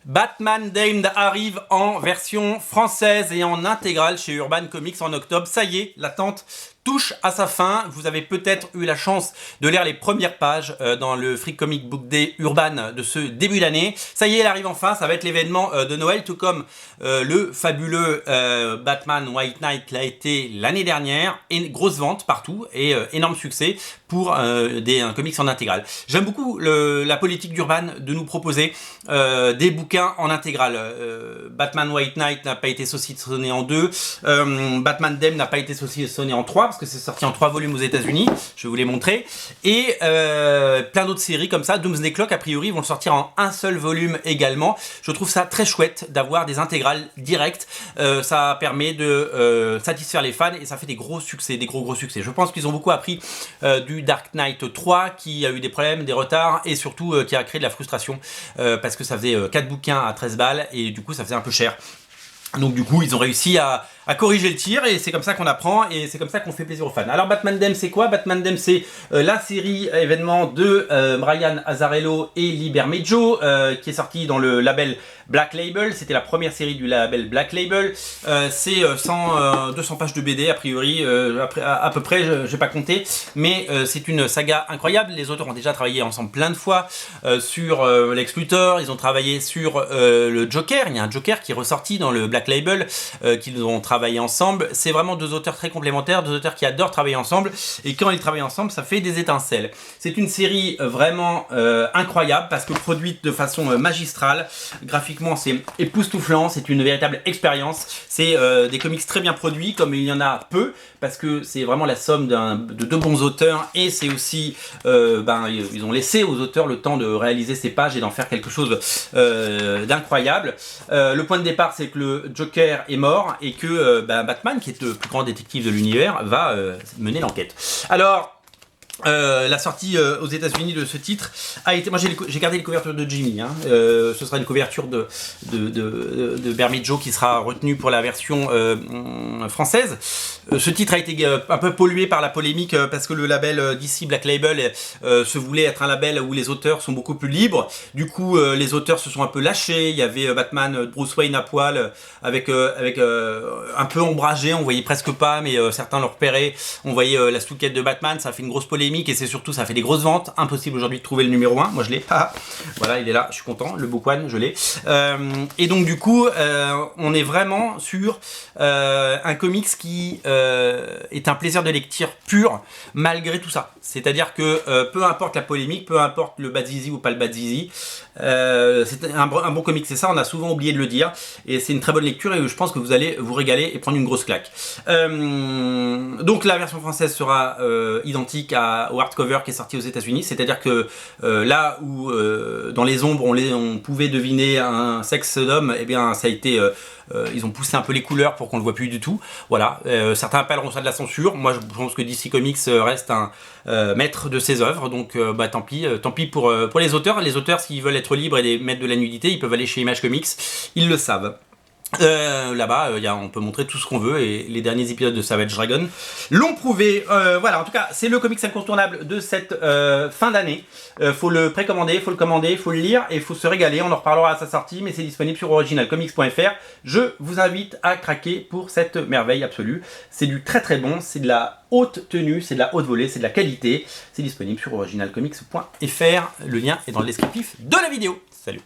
Batman Damned arrive en version française et en intégrale chez Urban Comics en octobre. Ça y est, l'attente touche à sa fin. Vous avez peut-être eu la chance de lire les premières pages dans le Free Comic Book Day Urban de ce début d'année. Ça y est, elle arrive enfin, ça va être l'événement de Noël, tout comme le fabuleux Batman White Knight l'a été l'année dernière. Et grosse vente partout et énorme succès pour un comics en intégrale. J'aime beaucoup la politique d'Urban de nous proposer des bouquins en intégrale. Batman White Knight n'a pas été saucissonné en 2, Batman Damned n'a pas été saucissonné en 3 parce que c'est sorti en 3 volumes aux États-Unis, je vais vous les montrer, et plein d'autres séries comme ça. Doomsday Clock a priori vont le sortir en un seul volume également. Je trouve ça très chouette d'avoir des intégrales directes, ça permet de satisfaire les fans et ça fait des gros succès, des gros succès. Je pense qu'ils ont beaucoup appris du Dark Knight 3 qui a eu des problèmes, des retards et surtout qui a créé de la frustration parce que ça faisait 4 bouquins à 13 balles et du coup ça faisait un peu cher. Donc du coup ils ont réussi à corriger le tir et c'est comme ça qu'on apprend et c'est comme ça qu'on fait plaisir aux fans. Alors Batman Damned c'est quoi? Batman Damned c'est la série événement de Brian Azzarello et Lee Bermejo qui est sorti dans le label Black Label. C'était la première série du label Black Label. C'est 200 pages de BD a priori, à peu près, je n'ai pas compté, mais c'est une saga incroyable. Les auteurs ont déjà travaillé ensemble plein de fois sur Lex Luthor, ils ont travaillé sur le Joker. Il y a un Joker qui est ressorti dans le Black Label qu'ils ont travaillé ensemble. C'est vraiment deux auteurs très complémentaires, deux auteurs qui adorent travailler ensemble et quand ils travaillent ensemble ça fait des étincelles. C'est une série vraiment incroyable parce que produite de façon magistrale. Graphiquement c'est époustouflant, c'est une véritable expérience. C'est des comics très bien produits comme il y en a peu parce que c'est vraiment la somme de deux bons auteurs et c'est aussi ils ont laissé aux auteurs le temps de réaliser ces pages et d'en faire quelque chose d'incroyable. Le point de départ c'est que le Joker est mort et que Batman, qui est le plus grand détective de l'univers, va mener l'enquête. Alors, la sortie aux États-Unis de ce titre a été. Moi, j'ai gardé les couvertures de Jimmy. Ce sera une couverture de Bermejo qui sera retenue pour la version française. Ce titre a été un peu pollué par la polémique parce que le label DC Black Label se voulait être un label où les auteurs sont beaucoup plus libres. Du coup, les auteurs se sont un peu lâchés. Il y avait Batman, Bruce Wayne à poil, avec un peu ombragé. On voyait presque pas, mais certains le repéraient. On voyait la stouquette de Batman. Ça a fait une grosse polémique. Et c'est surtout, ça fait des grosses ventes. Impossible aujourd'hui de trouver le numéro 1. Moi, je l'ai. Voilà, il est là. Je suis content. Le Book One, je l'ai. Et donc, du coup, on est vraiment sur un comics qui est un plaisir de lecture pur, malgré tout ça. C'est-à-dire que peu importe la polémique, peu importe le bad zizi ou pas le bad zizi, c'est un bon comics. C'est ça, on a souvent oublié de le dire. Et c'est une très bonne lecture et je pense que vous allez vous régaler et prendre une grosse claque. Donc, la version française sera identique au hardcover qui est sorti aux États-Unis, c'est-à-dire que là où dans les ombres on pouvait deviner un sexe d'homme, eh bien ça a été ils ont poussé un peu les couleurs pour qu'on le voit plus du tout. Voilà, certains appelleront ça de la censure. Moi je pense que DC Comics reste un maître de ses œuvres, donc tant pis pour les auteurs. Les auteurs, s'ils veulent être libres et mettre de la nudité, ils peuvent aller chez Image Comics, ils le savent. Là-bas, on peut montrer tout ce qu'on veut et les derniers épisodes de Savage Dragon l'ont prouvé. Voilà, en tout cas, c'est le comics incontournable de cette fin d'année. Faut le précommander, faut le commander, faut le lire et faut se régaler. On en reparlera à sa sortie, mais c'est disponible sur originalcomics.fr. Je vous invite à craquer pour cette merveille absolue. C'est du très très bon, c'est de la haute tenue, c'est de la haute volée, c'est de la qualité. C'est disponible sur originalcomics.fr. Le lien est dans le descriptif de la vidéo. Salut!